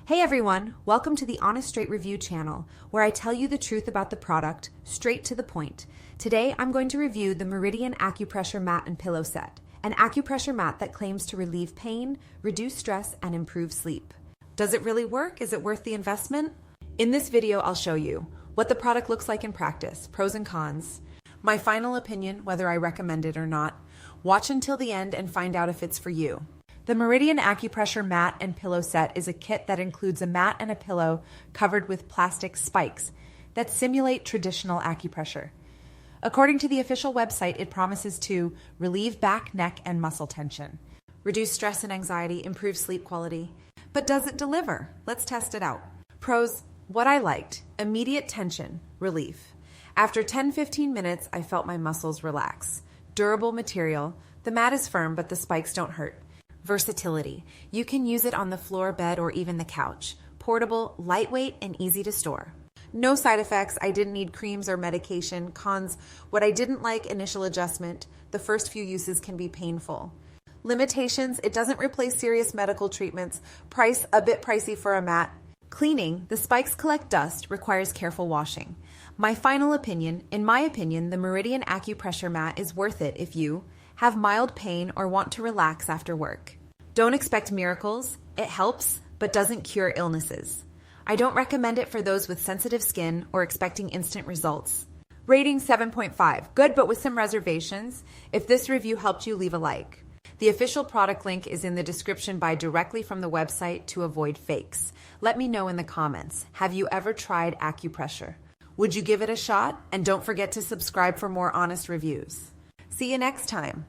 Hey everyone, welcome to the Honest Straight Review channel, where I tell you the truth about the product, straight to the point. Today I'm going to review the Meridian Acupressure mat and pillow set, an acupressure mat that claims to relieve pain, reduce stress, and improve sleep. Does it really work? Is it worth the investment? In this video I'll show you what the product looks like in practice, pros and cons, my final opinion, whether I recommend it or not. Watch until the end and find out if it's for you. The Meridian Acupressure mat and pillow set is a kit that includes a mat and a pillow covered with plastic spikes that simulate traditional acupressure. According to the official website, it promises to relieve back, neck, and muscle tension, reduce stress and anxiety, improve sleep quality. But does it deliver? Let's test it out. Pros: what I liked, immediate tension, relief. After 10-15 minutes, I felt my muscles relax. Durable material. The mat is firm, but the spikes don't hurt. Versatility. You can use it on the floor, bed, or even the couch. Portable, lightweight, and easy to store. No side effects. I didn't need creams or medication. Cons: what I didn't like, initial adjustment. The first few uses can be painful. Limitations: it doesn't replace serious medical treatments. Price: a bit pricey for a mat. Cleaning: the spikes collect dust, requires careful washing. My final opinion: in my opinion, the Meridian Acupressure mat is worth it if you have mild pain or want to relax after work. Don't expect miracles. It helps, but doesn't cure illnesses. I don't recommend it for those with sensitive skin or expecting instant results. Rating 7.5. Good, but with some reservations. If this review helped you, leave a like. The official product link is in the description. Buy directly from the website to avoid fakes. Let me know in the comments. Have you ever tried acupressure? Would you give it a shot? And don't forget to subscribe for more honest reviews. See you next time.